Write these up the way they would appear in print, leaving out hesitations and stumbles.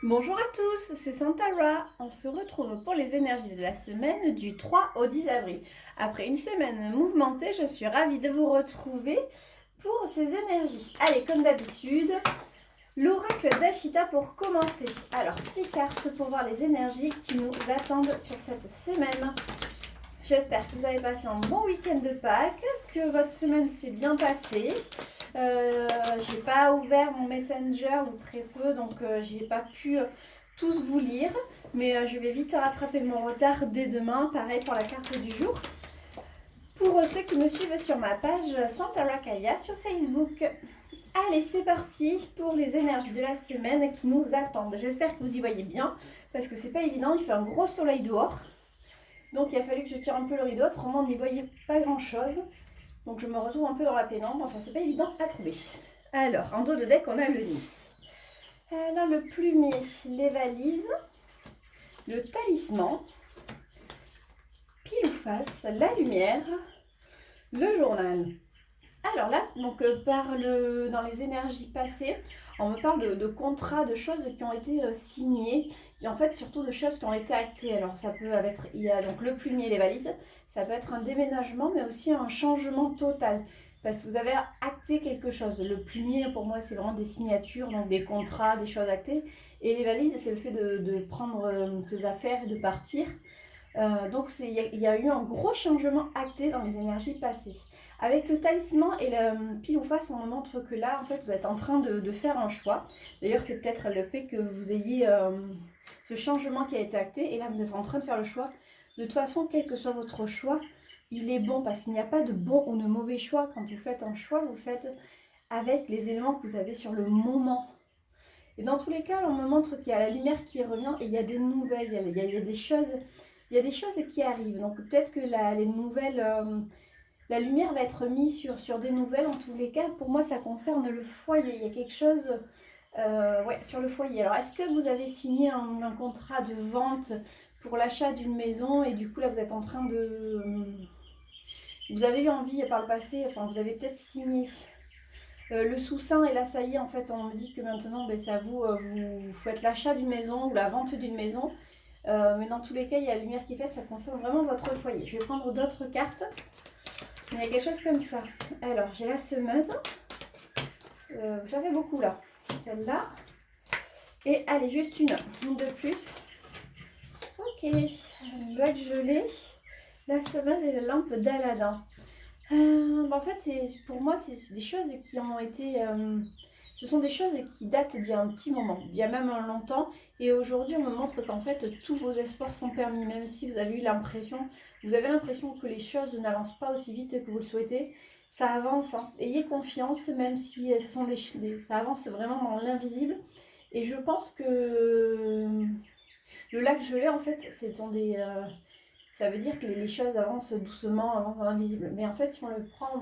Bonjour à tous, c'est Santara. On se retrouve pour les énergies de la semaine du 3 au 10 avril. Après une semaine mouvementée, je suis ravie de vous retrouver pour ces énergies. Allez, comme d'habitude, l'oracle d'Ashita pour commencer. Alors, 6 cartes pour voir les énergies qui nous attendent sur cette semaine. J'espère que vous avez passé un bon week-end de Pâques, que votre semaine s'est bien passée. J'ai pas ouvert mon Messenger ou très peu, donc j'ai pas pu tous vous lire. Mais je vais vite rattraper mon retard dès demain. Pareil pour la carte du jour. Pour ceux qui me suivent sur ma page Santara Kaya sur Facebook. Allez, c'est parti pour les énergies de la semaine qui nous attendent. J'espère que vous y voyez bien, parce que c'est pas évident, il fait un gros soleil dehors. Donc il a fallu que je tire un peu le rideau, autrement on n'y voyait pas grand chose. Donc je me retrouve un peu dans la pénombre, enfin c'est pas évident à trouver. Alors, en dos de deck, on a le nid. Alors le plumier, les valises, le talisman, pile ou face, la lumière, le journal. Alors là, donc dans les énergies passées, on me parle de contrats, de choses qui ont été signées, et en fait surtout de choses qui ont été actées. Alors ça peut être, il y a donc le plumier, les valises, ça peut être un déménagement, mais aussi un changement total. Parce que vous avez acté quelque chose. Le plumier, pour moi, c'est vraiment des signatures, donc des contrats, des choses actées. Et les valises, c'est le fait de prendre ses affaires et de partir. Donc il y a eu un gros changement acté dans les énergies passées. Avec le talisman et le pile ou face, on me montre que là, en fait, vous êtes en train de faire un choix. D'ailleurs, c'est peut-être le fait que vous ayez ce changement qui a été acté. Et là, vous êtes en train de faire le choix. De toute façon, quel que soit votre choix, il est bon parce qu'il n'y a pas de bon ou de mauvais choix. Quand vous faites un choix, vous faites avec les éléments que vous avez sur le moment. Et dans tous les cas, on me montre qu'il y a la lumière qui revient et il y a des nouvelles, il y a des choses. Il y a des choses qui arrivent. Donc peut-être que les nouvelles, la lumière va être mise sur des nouvelles. En tous les cas, pour moi, ça concerne le foyer. Il y a quelque chose ouais, sur le foyer. Alors, est-ce que vous avez signé un contrat de vente pour l'achat d'une maison et du coup, là, vous êtes en train de... Vous avez eu envie par le passé, enfin, vous avez peut-être signé le sous-seing et là, ça y est, en fait, on me dit que maintenant, ben, c'est à vous, vous faites l'achat d'une maison ou la vente d'une maison. Mais dans tous les cas, il y a la lumière qui est faite, ça concerne vraiment votre foyer. Je vais prendre d'autres cartes. Mais il y a quelque chose comme ça. Alors, j'ai la semeuse. J'en fais beaucoup là. Celle-là. Et allez, juste une de plus. Ok. Black gelée. La semeuse et la lampe d'Aladin. En fait, pour moi, c'est des choses qui ont été... ce sont des choses qui datent d'il y a un petit moment, d'il y a même un longtemps. Et aujourd'hui, on me montre qu'en fait, tous vos espoirs sont permis. Même si vous avez eu l'impression, vous avez l'impression que les choses n'avancent pas aussi vite que vous le souhaitez, ça avance. Hein. Ayez confiance, même si ce sont ça avance vraiment dans l'invisible. Et je pense que le lac gelé, en fait, ce sont des... ça veut dire que les choses avancent doucement, avancent dans l'invisible. Mais en fait, si on le prend,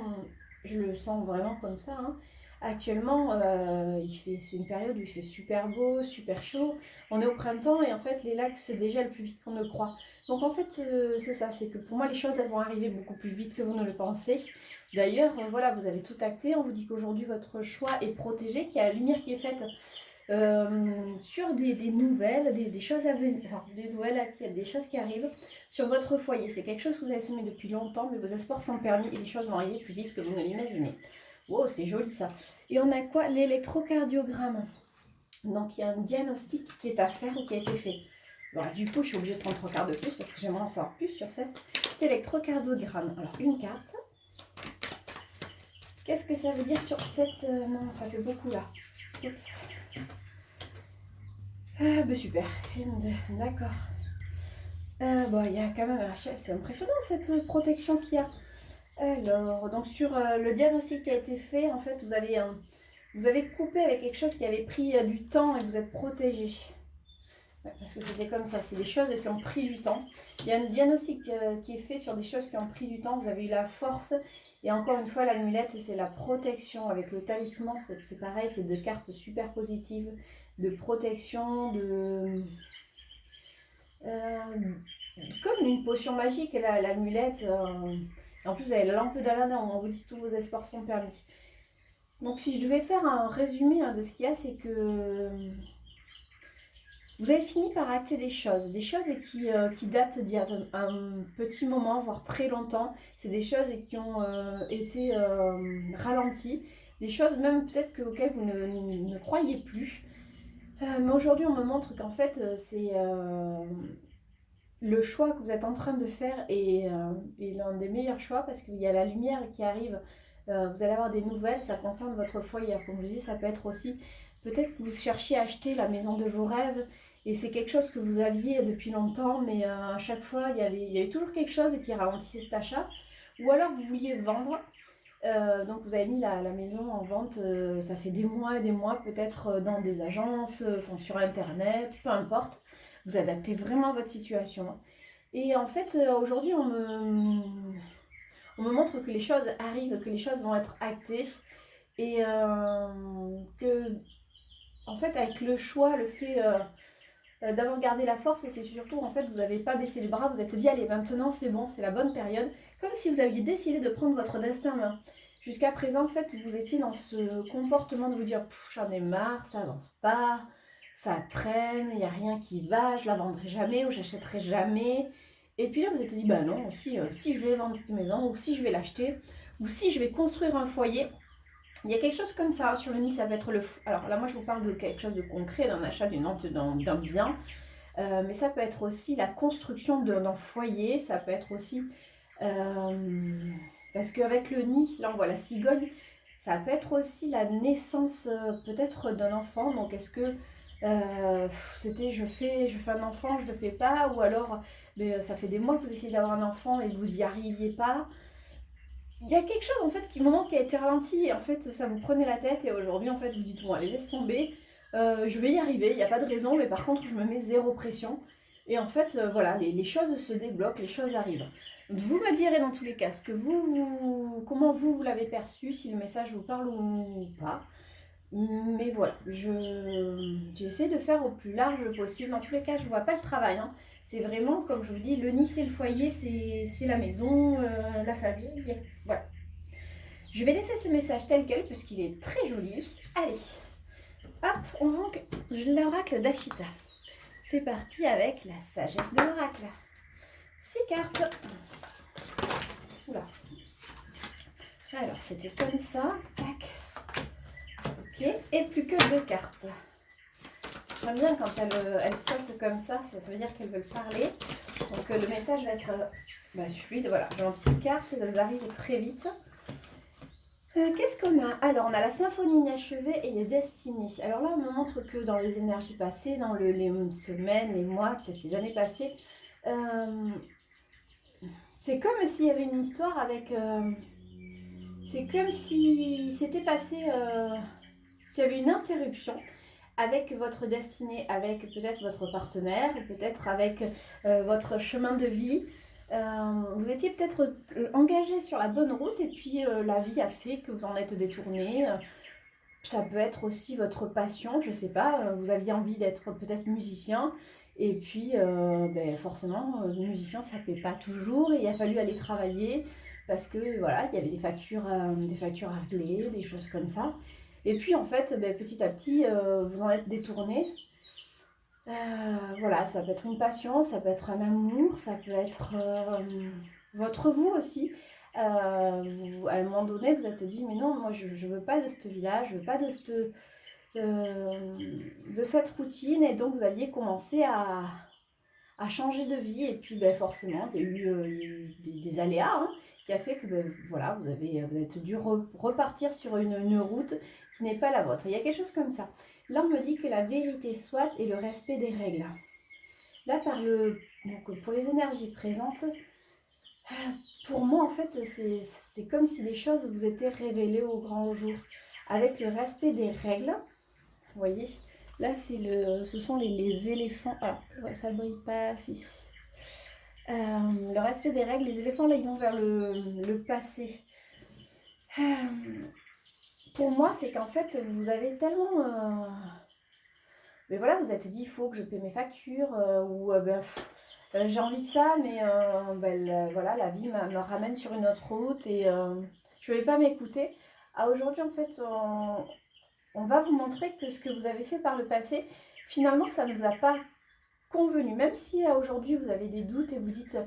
je le sens vraiment comme ça. Hein. Actuellement, c'est une période où il fait super beau, super chaud. On est au printemps et en fait, les lacs se dégèlent plus vite qu'on ne croit. Donc en fait, c'est ça, c'est que pour moi, les choses, elles vont arriver beaucoup plus vite que vous ne le pensez. D'ailleurs, voilà, vous avez tout acté. On vous dit qu'aujourd'hui, votre choix est protégé, qu'il y a la lumière qui est faite sur des nouvelles, des choses à venir, enfin, des nouvelles, des choses qui arrivent sur votre foyer. C'est quelque chose que vous avez semé depuis longtemps, mais vos espoirs sont permis et les choses vont arriver plus vite que vous ne l'imaginez. Wow, c'est joli ça. Et on a quoi? L'électrocardiogramme. Donc il y a un diagnostic qui est à faire ou qui a été fait. Bon, du coup, je suis obligée de prendre 3 cartes de plus parce que j'aimerais en savoir plus sur cet électrocardiogramme. Alors, une carte. Qu'est-ce que ça veut dire sur cette... non, ça fait beaucoup là. Oups. Super. D'accord. Bon, il y a quand même... C'est impressionnant cette protection qu'il y a. Alors, donc sur le diagnostic qui a été fait, en fait, vous avez coupé avec quelque chose qui avait pris du temps et vous êtes protégé. Ouais, parce que c'était comme ça, c'est des choses qui ont pris du temps. Il y a un diagnostic qui est fait sur des choses qui ont pris du temps. Vous avez eu la force et encore une fois, l'amulette, c'est la protection. Avec le talisman, c'est pareil, c'est 2 cartes super positives de protection, comme une potion magique, l'amulette. En plus, vous avez la lampe d'Aladin où on vous dit que tous vos espoirs sont permis. Donc, si je devais faire un résumé de ce qu'il y a, c'est que Vous avez fini par acter des choses qui datent d'il y a un petit moment, voire très longtemps. C'est des choses qui ont été ralenties, des choses même peut-être auxquelles vous ne croyez plus. Mais aujourd'hui, on me montre qu'en fait, c'est le choix que vous êtes en train de faire est l'un des meilleurs choix parce qu'il y a la lumière qui arrive. Vous allez avoir des nouvelles, ça concerne votre foyer. Comme je vous dis, ça peut être aussi peut-être que vous cherchiez à acheter la maison de vos rêves et c'est quelque chose que vous aviez depuis longtemps, mais à chaque fois, il y avait toujours quelque chose qui ralentissait cet achat. Ou alors vous vouliez vendre, donc vous avez mis la maison en vente, ça fait des mois et des mois, peut-être dans des agences, enfin, sur internet, peu importe. Vous adaptez vraiment à votre situation. Et en fait, aujourd'hui, on me montre que les choses arrivent, que les choses vont être actées. Et que, en fait, avec le choix, le fait d'avoir gardé la force, et c'est surtout, en fait, vous n'avez pas baissé les bras, vous êtes dit, allez, maintenant c'est bon, c'est la bonne période. Comme si vous aviez décidé de prendre votre destin en main. Jusqu'à présent, en fait, vous étiez dans ce comportement de vous dire, j'en ai marre, ça avance pas, ça traîne, il n'y a rien qui va, je la vendrai jamais ou j'achèterai jamais. Et puis là, vous êtes dit, bah non, si je vais vendre cette maison, ou si je vais l'acheter, ou si je vais construire un foyer, il y a quelque chose comme ça sur le nid, ça va être le... Alors là, moi, je vous parle de quelque chose de concret, d'un achat, d'une vente d'un bien. Mais ça peut être aussi la construction d'un foyer, ça peut être aussi... parce qu'avec le nid, là, on voit la cigogne, ça peut être aussi la naissance peut-être d'un enfant. Donc, est-ce que c'était je fais un enfant, je le fais pas, ou alors ça fait des mois que vous essayez d'avoir un enfant et que vous y arriviez pas. Il y a quelque chose en fait qui me montre qui a été ralenti et en fait ça vous prenait la tête et aujourd'hui en fait vous dites bon allez laisse tomber, je vais y arriver, il n'y a pas de raison mais par contre je me mets zéro pression et en fait voilà les choses se débloquent, les choses arrivent. Vous me direz dans tous les cas ce que comment vous l'avez perçu, si le message vous parle ou pas. Mais voilà, j'essaie de faire au plus large possible. Dans tous les cas, je ne vois pas le travail, hein. C'est vraiment, comme je vous dis, le nid, c'est le foyer, c'est la maison, la famille. Voilà. Je vais laisser ce message tel quel, puisqu'il est très joli. Allez, hop, on range l'oracle d'Ashita. C'est parti avec la sagesse de l'oracle. 6 cartes. Oula. Alors, c'était comme ça. Tac. Ok, et plus que 2 cartes. J'aime bien quand elles sautent comme ça, ça veut dire qu'elles veulent parler. Donc le message va être fluide. Voilà, gentilles cartes, elles arrivent très vite. Qu'est-ce qu'on a? Alors, on a la symphonie inachevée et les destinées. Alors là, on me montre que dans les énergies passées, dans les semaines, les mois, peut-être les années passées, c'est comme s'il y avait une histoire avec... c'est comme si c'était passé... s'il y avait une interruption avec votre destinée, avec peut-être votre partenaire, peut-être avec votre chemin de vie. Vous étiez peut-être engagé sur la bonne route et puis la vie a fait que vous en êtes détourné. Ça peut être aussi votre passion, je sais pas, vous aviez envie d'être peut-être musicien et puis forcément, musicien ça ne paie pas toujours et il a fallu aller travailler parce que voilà, il y avait des factures à régler, des choses comme ça. Et puis en fait, petit à petit, vous en êtes détourné. Voilà, ça peut être une passion, ça peut être un amour, ça peut être votre vous aussi. À un moment donné, vous êtes dit, mais non, moi je ne veux pas de cette vie-là, je veux pas de cette routine. Et donc vous aviez commencé à changer de vie. Et puis forcément, il y a eu des aléas hein, qui a fait que voilà, vous êtes dû repartir sur une route qui n'est pas la vôtre. Il y a quelque chose comme ça. Là, on me dit que la vérité soit et le respect des règles. Là, donc, pour les énergies présentes, pour moi, en fait, c'est comme si les choses vous étaient révélées au grand jour. Avec le respect des règles, vous voyez, là, ce sont les éléphants. Alors, ouais, ça ne brille pas, si. Le respect des règles, les éléphants, là, ils vont vers le passé. Pour moi, c'est qu'en fait, vous avez tellement... mais voilà, vous êtes dit, il faut que je paie mes factures, j'ai envie de ça, mais voilà, la vie me ramène sur une autre route et je ne vais pas m'écouter. Aujourd'hui, en fait, on va vous montrer que ce que vous avez fait par le passé, finalement, ça ne vous a pas convenu. Même si aujourd'hui, vous avez des doutes et vous dites,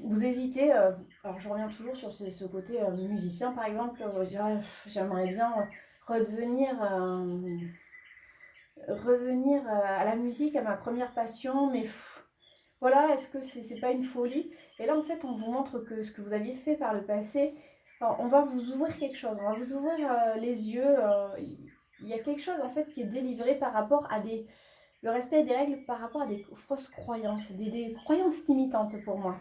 vous hésitez. Alors, je reviens toujours sur ce côté musicien, par exemple. Vous dites, ah, j'aimerais bien revenir à la musique, à ma première passion, mais voilà, est-ce que c'est pas une folie? Et là, en fait, on vous montre que ce que vous aviez fait par le passé, alors, on va vous ouvrir quelque chose, on va vous ouvrir les yeux. Il y a quelque chose, en fait, qui est délivré par rapport à le respect des règles par rapport à des fausses croyances, des croyances limitantes pour moi.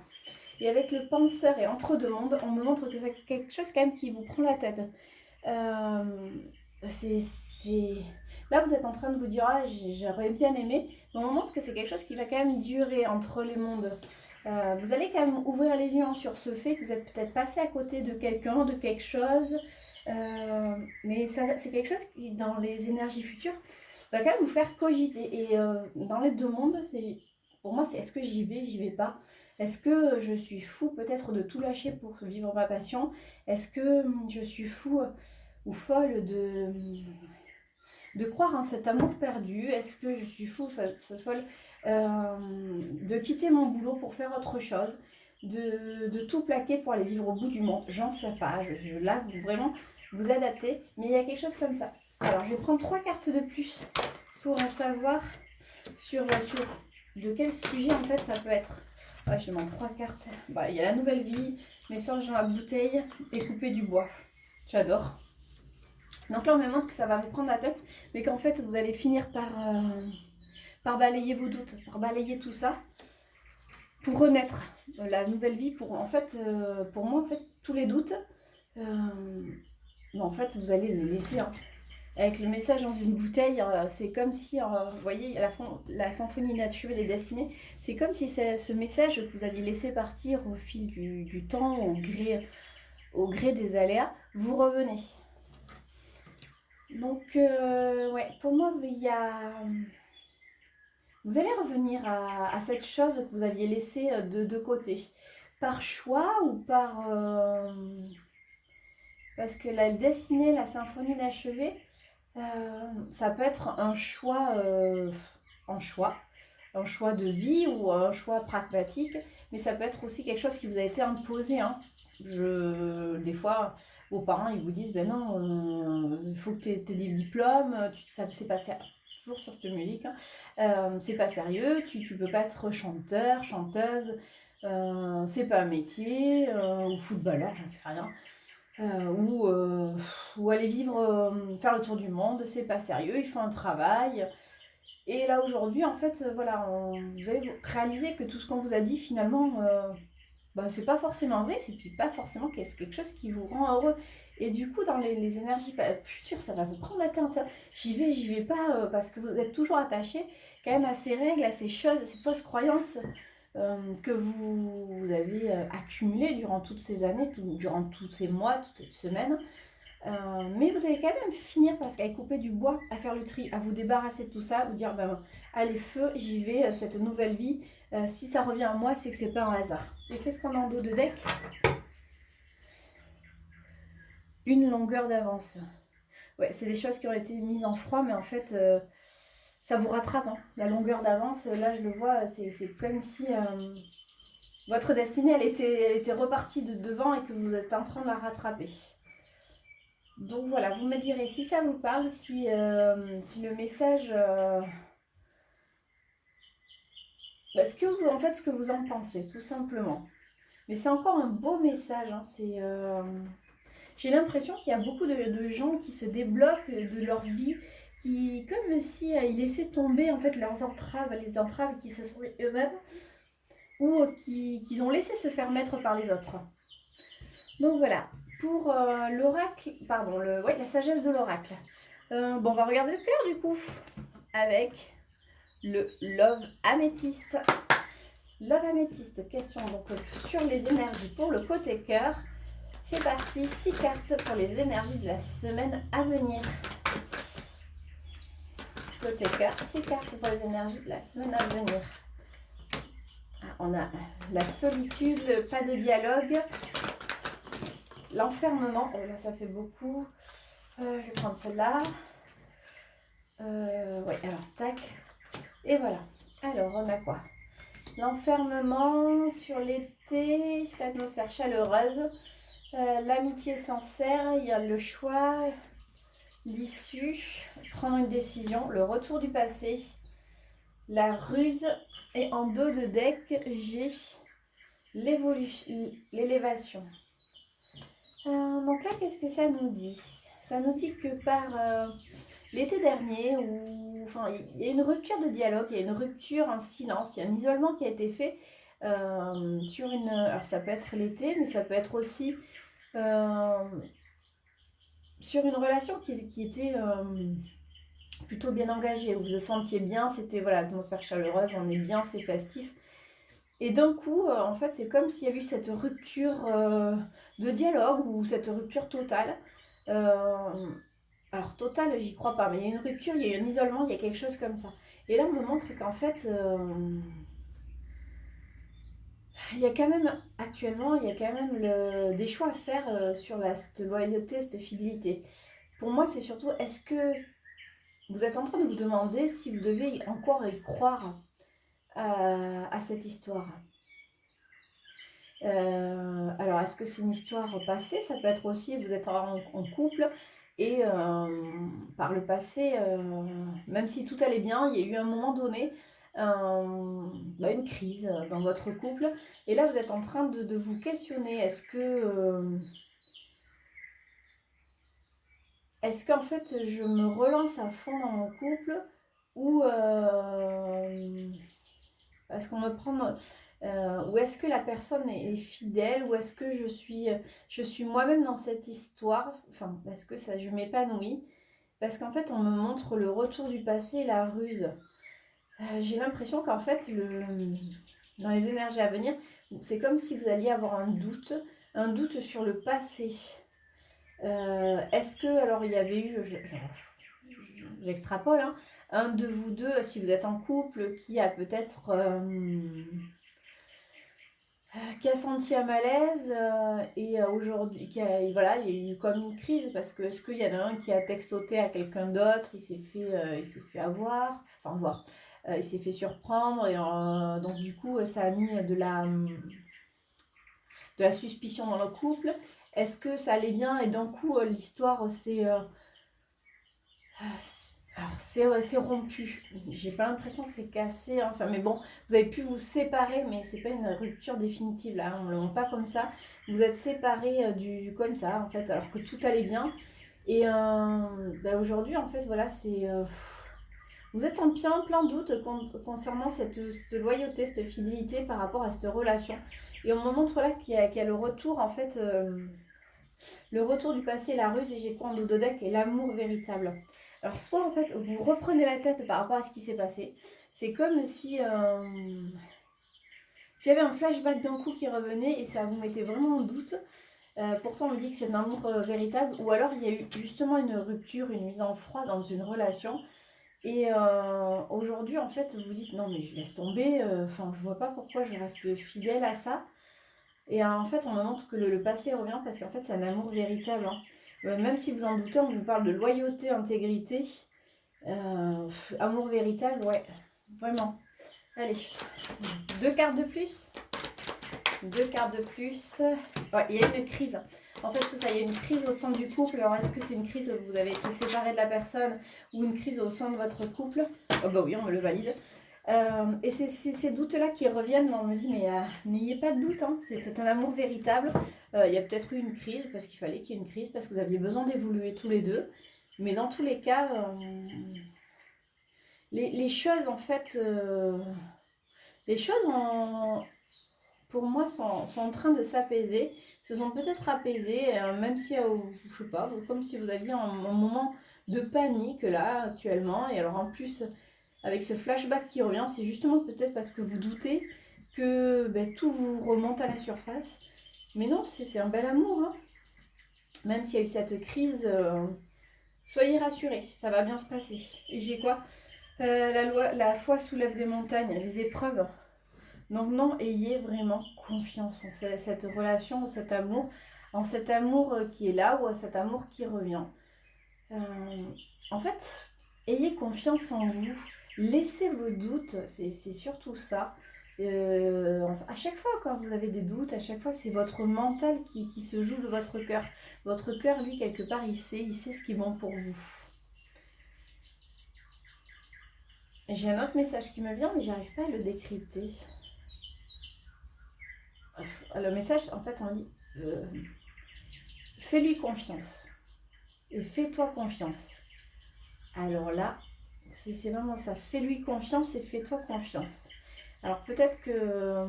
Et avec le penseur et entre deux mondes, on me montre que c'est quelque chose quand même qui vous prend la tête. C'est... Là, vous êtes en train de vous dire, ah, j'aurais bien aimé, mais on me montre que c'est quelque chose qui va quand même durer entre les mondes. Vous allez quand même ouvrir les yeux sur ce fait que vous êtes peut-être passé à côté de quelqu'un, de quelque chose, mais c'est quelque chose qui, dans les énergies futures, va quand même vous faire cogiter. Et dans les deux mondes, pour moi, c'est est-ce que j'y vais pas? Est-ce que je suis fou peut-être de tout lâcher pour vivre ma passion? Est-ce que je suis fou ou folle de croire en cet amour perdu? Est-ce que je suis folle de quitter mon boulot pour faire autre chose? De tout plaquer pour aller vivre au bout du monde? J'en sais pas. Là, vous vraiment vous adaptez. Mais il y a quelque chose comme ça. Alors, je vais prendre 3 cartes de plus pour en savoir sur de quel sujet en fait ça peut être. Ouais, je demande 3 cartes. Bah, il y a la nouvelle vie, message dans la bouteille et couper du bois. J'adore. Donc là, on me montre que ça va vous prendre la tête, mais qu'en fait, vous allez finir par balayer vos doutes, par balayer tout ça, pour renaître. La nouvelle vie, pour moi, en fait, tous les doutes, en fait, vous allez les laisser. Hein. Avec le message dans une bouteille, c'est comme si, vous voyez, la symphonie inachevée des destinées, c'est comme si ce message que vous aviez laissé partir au fil du temps, au gré des aléas, vous revenez. Donc, ouais, pour moi, vous allez revenir à cette chose que vous aviez laissée de côté. Par choix ou parce que la destinée, la symphonie inachevée, ça peut être un choix de vie ou un choix pragmatique, mais ça peut être aussi quelque chose qui vous a été imposé. Hein. Des fois, vos parents ils vous disent ben non, il faut que tu aies des diplômes, c'est pas sérieux. Toujours sur cette musique, hein. C'est pas sérieux, tu peux pas être chanteur, chanteuse, c'est pas un métier, ou footballeur, j'en sais rien. Ou aller vivre, faire le tour du monde, c'est pas sérieux, il faut un travail. Et là aujourd'hui, en fait, voilà, vous allez réaliser que tout ce qu'on vous a dit finalement, c'est pas forcément vrai, c'est pas forcément quelque chose qui vous rend heureux. Et du coup, dans les énergies futures, ça va vous prendre la tête. J'y vais pas, parce que vous êtes toujours attaché quand même à ces règles, à ces choses, à ces fausses croyances que vous avez accumulées durant toutes ces années, durant tous ces mois, toutes ces semaines. Mais vous allez quand même finir parce qu'à couper du bois, à faire le tri, à vous débarrasser de tout ça, vous dire allez feu, j'y vais, cette nouvelle vie. Si ça revient à moi, c'est que c'est pas un hasard. Et qu'est-ce qu'on a en dos de deck? Une longueur d'avance. Ouais, c'est des choses qui ont été mises en froid, mais en fait, ça vous rattrape. Hein. La longueur d'avance, là, je le vois, c'est comme si votre destinée, elle était repartie de devant et que vous êtes en train de la rattraper. Donc voilà, vous me direz si ça vous parle, si le message... ce que vous en pensez, tout simplement. Mais c'est encore un beau message. Hein, j'ai l'impression qu'il y a beaucoup de gens qui se débloquent de leur vie, qui, comme si ils laissaient tomber en fait leurs entraves, les entraves qui se sont eux-mêmes, ou qu'ils ont laissé se faire mettre par les autres. Donc voilà, pour l'oracle, la sagesse de l'oracle. On va regarder le cœur du coup, avec le Love Améthyste. Love Améthyste, question donc sur les énergies pour le côté cœur. C'est parti, 6 cartes pour les énergies de la semaine à venir. Côté cœur, 6 cartes pour les énergies de la semaine à venir. On a la solitude, pas de dialogue. L'enfermement, là ça fait beaucoup. Je vais prendre celle-là. tac. Et voilà. Alors, on a quoi? L'enfermement sur l'été, l'atmosphère chaleureuse, l'amitié sincère, il y a le choix, l'issue, prendre une décision, le retour du passé, la ruse, et en dos de deck, j'ai l'élévation. Donc là, qu'est-ce que ça nous dit? Ça nous dit que par l'été dernier, il y a une rupture de dialogue, il y a une rupture, un silence, il y a un isolement qui a été fait sur une... Alors ça peut être l'été, mais ça peut être aussi sur une relation qui était plutôt bien engagée, où vous vous sentiez bien, c'était voilà, l'atmosphère chaleureuse, on est bien, c'est festif. Et d'un coup, en fait, c'est comme s'il y a eu cette rupture de dialogue ou cette rupture totale. Alors, totale, j'y crois pas, mais il y a une rupture, il y a un isolement, il y a quelque chose comme ça. Et là, on me montre qu'en fait, il y a quand même, actuellement, il y a quand même des choix à faire sur cette loyauté, cette fidélité. Pour moi, c'est surtout, est-ce que vous êtes en train de vous demander si vous devez encore y croire à cette histoire? Alors, est-ce que c'est une histoire passée? Ça peut être aussi, vous êtes en couple et par le passé, même si tout allait bien, il y a eu un moment donné une crise dans votre couple. Et là, vous êtes en train de vous questionner. Est-ce qu'en fait, je me relance à fond dans mon couple ou est-ce qu'on me prend... ou est-ce que la personne est fidèle, ou est-ce que je suis moi-même dans cette histoire, enfin, est-ce que je m'épanouis? Parce qu'en fait, on me montre le retour du passé et la ruse. J'ai l'impression qu'en fait, dans les énergies à venir, c'est comme si vous alliez avoir un doute sur le passé. Est-ce que, alors il y avait eu, j'extrapole, hein, un de vous deux, si vous êtes en couple, qui a peut-être... qui a senti un malaise et aujourd'hui, voilà, il y a eu comme une crise parce que est-ce qu'il y en a un qui a textoté à quelqu'un d'autre, il s'est fait avoir, enfin voir, il s'est fait surprendre et donc du coup ça a mis de la suspicion dans le couple. Est-ce que ça allait bien et d'un coup l'histoire c'est rompu. J'ai pas l'impression que c'est cassé. Enfin, mais bon, vous avez pu vous séparer, mais c'est pas une rupture définitive là. On ne le montre pas comme ça. Vous êtes séparés comme ça, en fait, alors que tout allait bien. Et aujourd'hui, en fait, voilà, vous êtes en plein doute concernant cette loyauté, cette fidélité par rapport à cette relation. Et on me montre là qu'il y a le retour, en fait, le retour du passé, la ruse, et j'ai quoi en dos de deck, et l'amour véritable. Alors, soit en fait, vous reprenez la tête par rapport à ce qui s'est passé. C'est comme si s'il y avait un flashback d'un coup qui revenait et ça vous mettait vraiment en doute. Pourtant, on me dit que c'est un amour véritable. Ou alors, il y a eu justement une rupture, une mise en froid dans une relation. Et aujourd'hui, en fait, vous dites non, mais je laisse tomber. Enfin, je vois pas pourquoi je reste fidèle à ça. Et en fait, on me montre que le passé revient parce qu'en fait, c'est un amour véritable. Hein. Même si vous en doutez, on vous parle de loyauté, intégrité. Amour véritable, ouais, vraiment. Allez, 2 cartes de plus. 2 cartes de plus. Ouais, il y a une crise. En fait, c'est ça, il y a une crise au sein du couple. Alors, est-ce que c'est une crise où vous avez été séparé de la personne ou une crise au sein de votre couple? Oh bah oui, on me le valide. Et c'est ces doutes-là qui reviennent. On me dit, mais n'ayez pas de doute, hein. C'est un amour véritable. Il y a peut-être eu une crise parce qu'il fallait qu'il y ait une crise, parce que vous aviez besoin d'évoluer tous les deux. Mais dans tous les cas, les choses, en fait, les choses, pour moi, sont en train de s'apaiser. Se sont peut-être apaisées, même si, je sais pas, comme si vous aviez un moment de panique là, actuellement. Et alors, en plus, avec ce flashback qui revient, c'est justement peut-être parce que vous doutez que tout vous remonte à la surface. Mais non, c'est un bel amour, hein. Même s'il y a eu cette crise, soyez rassurés, ça va bien se passer. Et j'ai quoi? La foi soulève des montagnes, des épreuves. Donc non, ayez vraiment confiance en cette relation, en cet amour qui est là, ou cet amour qui revient. En fait, ayez confiance en vous. Laissez vos doutes, c'est surtout ça. À chaque fois, quand vous avez des doutes, à chaque fois, c'est votre mental qui se joue de votre cœur. Votre cœur, lui, quelque part, il sait ce qui est bon pour vous. J'ai un autre message qui me vient, mais j'arrive pas à le décrypter. Le message, en fait, on dit fais-lui confiance et fais-toi confiance. Alors là, c'est vraiment ça, fais-lui confiance et fais-toi confiance. Alors peut-être que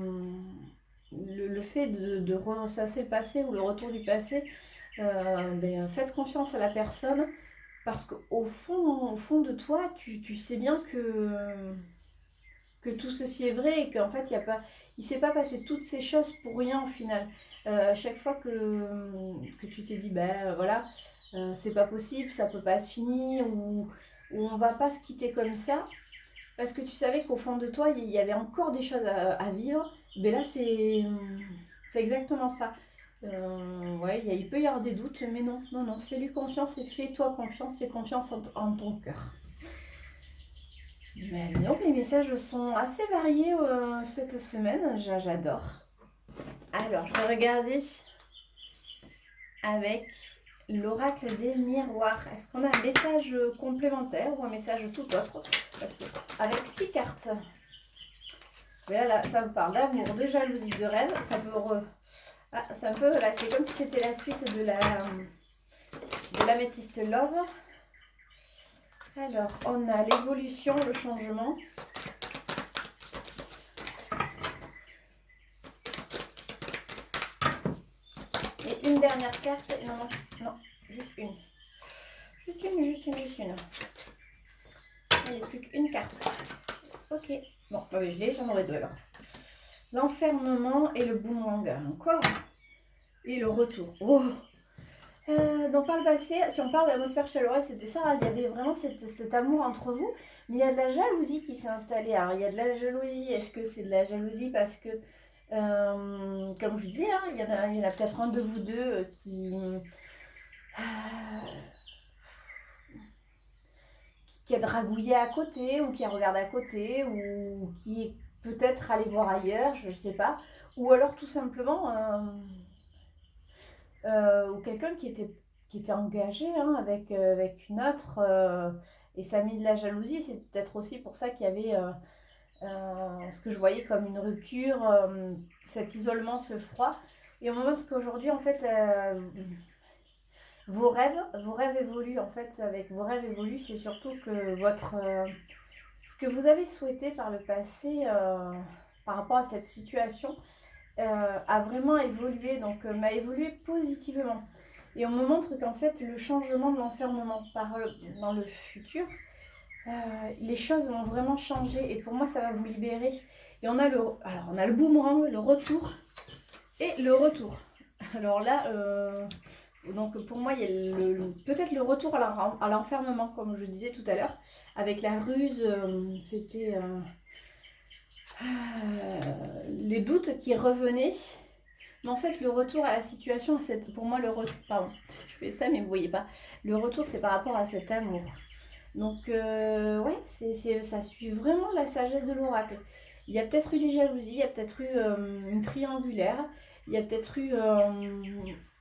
le fait de ressasser le passé ou le retour du passé, faites confiance à la personne parce qu'au fond de toi, tu sais bien que tout ceci est vrai et qu'en fait, il ne s'est pas passé toutes ces choses pour rien au final. À chaque fois que tu t'es dit, voilà, c'est pas possible, ça peut pas être fini, ou on va pas se quitter comme ça, parce que tu savais qu'au fond de toi, il y avait encore des choses à vivre, mais là, c'est exactement ça. Ouais, il peut y avoir des doutes, mais non, fais-lui confiance et fais-toi confiance, fais confiance en ton cœur. Mais donc les messages sont assez variés cette semaine, j'adore. Alors, je vais regarder avec l'oracle des miroirs. Est-ce qu'on a un message complémentaire ou un message tout autre? Parce que avec 6 cartes, là, ça me parle d'amour, de jalousie, de rêve. Ça peut c'est un peu, là, c'est comme si c'était la suite de l'améthyste love. Alors, on a l'évolution, le changement. Et une dernière carte. Non, juste une. Juste une. Il n'y a plus qu'une carte. Ok. Bon, je l'ai, j'en aurai deux alors. L'enfermement et le boomerang. Encore. Et le retour. Oh. Donc par le passé, si on parle d'atmosphère chaleureuse, c'était ça, hein, il y avait vraiment cet amour entre vous, mais il y a de la jalousie qui s'est installée. Alors il y a de la jalousie, est-ce que c'est de la jalousie parce que, comme je vous disais, hein, il y en a peut-être un de vous deux qui a dragouillé à côté, ou qui a regardé à côté, ou qui est peut-être allé voir ailleurs, je ne sais pas, ou alors tout simplement... ou quelqu'un qui était engagé hein, avec une autre et ça a mis de la jalousie. C'est peut-être aussi pour ça qu'il y avait ce que je voyais comme une rupture, cet isolement, ce froid. Et au moment qu'aujourd'hui, en fait, vos rêves évoluent. En fait, avec vos rêves évoluent, c'est surtout que ce que vous avez souhaité par le passé par rapport à cette situation a vraiment évolué, donc m'a évolué positivement. Et on me montre qu'en fait, le changement de l'enfermement dans le futur, les choses vont vraiment changer. Et pour moi, ça va vous libérer. Et on a le boomerang, le retour et le retour. Alors là, donc pour moi, il y a peut-être le retour à l'enfermement, comme je disais tout à l'heure, avec la ruse, c'était les doutes qui revenaient. Mais en fait, le retour à la situation, pour moi, le retour, pardon, je fais ça, mais vous voyez pas. Le retour, c'est par rapport à cet amour. Donc, ouais, ça suit vraiment la sagesse de l'oracle. Il y a peut-être eu des jalousies, il y a peut-être eu une triangulaire, il y a peut-être eu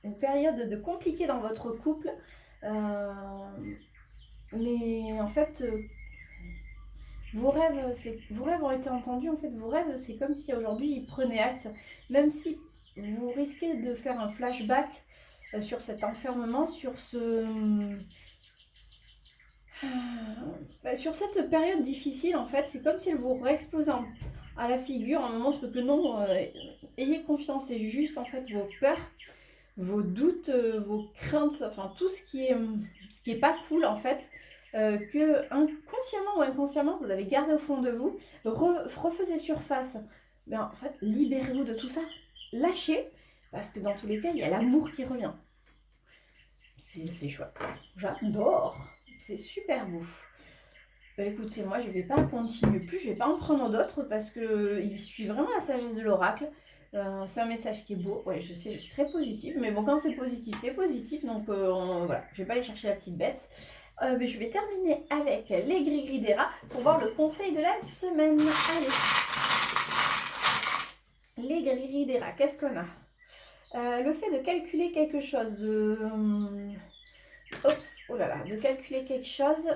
une période de compliquée dans votre couple. Mais en fait, vos rêves ont été entendus. En fait, vos rêves, c'est comme si aujourd'hui, ils prenaient acte. Même si vous risquez de faire un flashback sur cet enfermement, sur sur cette période difficile, en fait, c'est comme si elle vous réexplosait à la figure. On me montre que non, ayez confiance, c'est juste en fait vos peurs, vos doutes, vos craintes, enfin tout ce qui est pas cool en fait, que inconsciemment ou inconsciemment vous avez gardé au fond de vous, refaisez surface. Mais en fait, libérez-vous de tout ça, lâchez, parce que dans tous les cas, il y a l'amour qui revient. C'est chouette, j'adore, c'est super beau. Écoutez, moi je vais pas continuer plus, je vais pas en prendre d'autres parce que il suit vraiment la sagesse de l'oracle. C'est un message qui est beau, ouais, je sais, je suis très positive, mais bon, quand c'est positif, donc voilà, je vais pas aller chercher la petite bête. Mais je vais terminer avec les gris-gris des rats pour voir le conseil de la semaine. Allez, les gris-gris des rats, qu'est-ce qu'on a? Le fait de calculer quelque chose, de calculer quelque chose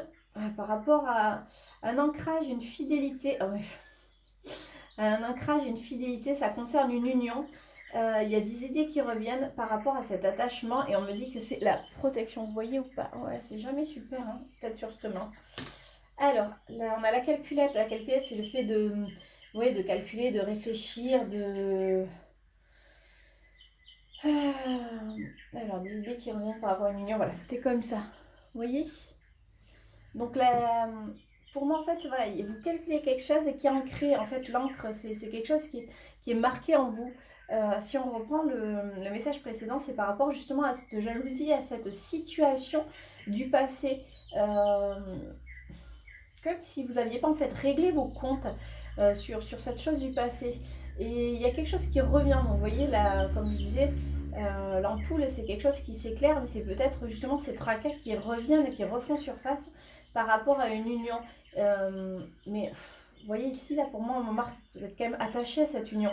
par rapport à un ancrage, une fidélité. Un ancrage, une fidélité, ça concerne une union. Il y a des idées qui reviennent par rapport à cet attachement et on me dit que c'est la protection. Vous voyez ou pas? Ouais, c'est jamais super, hein, peut-être sur ce main. Alors, là, on a la calculette. La calculette, c'est le fait de calculer, de réfléchir, alors, des idées qui reviennent par rapport à une union. Voilà, c'était comme ça. Vous voyez? Donc, pour moi, en fait, voilà, vous calculez quelque chose et qui est ancré. En fait, l'encre, c'est quelque chose qui est marqué en vous. Si on reprend le message précédent, c'est par rapport justement à cette jalousie, à cette situation du passé. Comme si vous n'aviez pas en fait réglé vos comptes sur cette chose du passé. Et il y a quelque chose qui revient. Donc vous voyez, là, comme je disais, l'ampoule, c'est quelque chose qui s'éclaire, mais c'est peut-être justement ces tracas qui reviennent et qui refont surface par rapport à une union. Mais vous voyez ici, là, pour moi, on marque, vous êtes quand même attaché à cette union.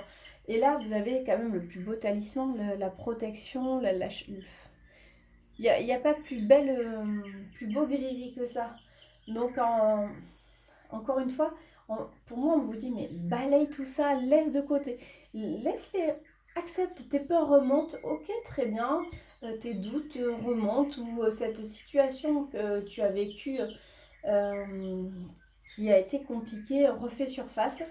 Et là, vous avez quand même le plus beau talisman, la protection, il n'y a pas plus belle, plus beau gris-gris que ça. Donc, encore une fois, pour moi, on vous dit, mais balaye tout ça, laisse de côté. Laisse-les, accepte, tes peurs remontent, ok, très bien, tes doutes remontent, ou cette situation que tu as vécue, qui a été compliquée, refait surface.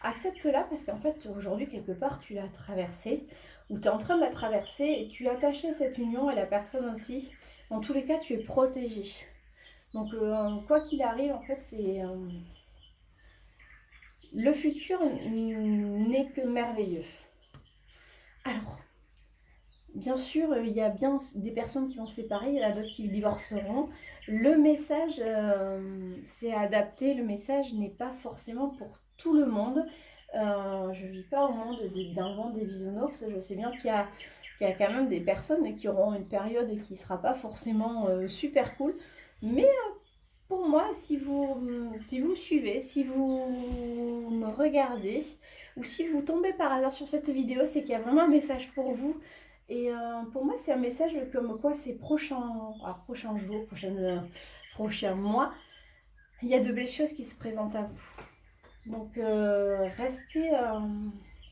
Accepte-la parce qu'en fait, aujourd'hui, quelque part, tu l'as traversée, ou tu es en train de la traverser, et tu es attaché à cette union et la personne aussi. Dans tous les cas, tu es protégé. Donc, quoi qu'il arrive, en fait, c'est... le futur n'est que merveilleux. Alors, bien sûr, il y a bien des personnes qui vont se séparer, il y en a d'autres qui divorceront. Le message, c'est adapté. Le message n'est pas forcément pour tout le monde. Je ne vis pas au monde d'un monde des bisounours. Je sais bien qu'il y a quand même des personnes qui auront une période qui ne sera pas forcément super cool. Mais pour moi, si vous me suivez, si vous me regardez, ou si vous tombez par hasard sur cette vidéo, c'est qu'il y a vraiment un message pour vous. Et pour moi, c'est un message comme quoi ces prochains jours, prochains mois, il y a de belles choses qui se présentent à vous. Donc, restez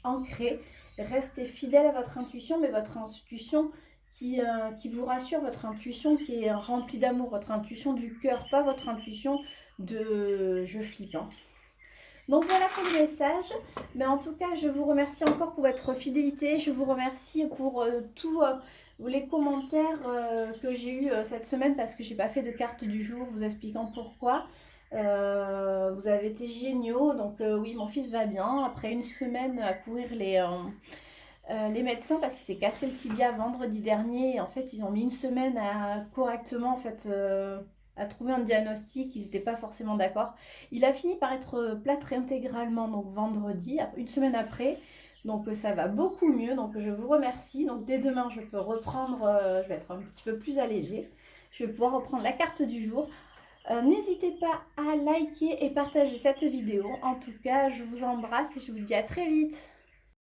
ancré, restez fidèle à votre intuition, mais votre intuition qui vous rassure, votre intuition qui est remplie d'amour, votre intuition du cœur, pas votre intuition de je flippe. Hein. Donc voilà pour le message, mais en tout cas je vous remercie encore pour votre fidélité, je vous remercie pour tous les commentaires que j'ai eu cette semaine parce que j'ai pas fait de carte du jour vous expliquant pourquoi. Vous avez été géniaux, donc oui mon fils va bien, après une semaine à courir les médecins parce qu'il s'est cassé le tibia vendredi dernier et en fait ils ont mis une semaine à correctement en fait à trouver un diagnostic, ils n'étaient pas forcément d'accord. Il a fini par être plâtré intégralement donc vendredi, une semaine après. Donc ça va beaucoup mieux, donc je vous remercie. Donc dès demain je peux reprendre, je vais être un petit peu plus allégée. Je vais pouvoir reprendre la carte du jour. N'hésitez pas à liker et partager cette vidéo. En tout cas, je vous embrasse et je vous dis à très vite.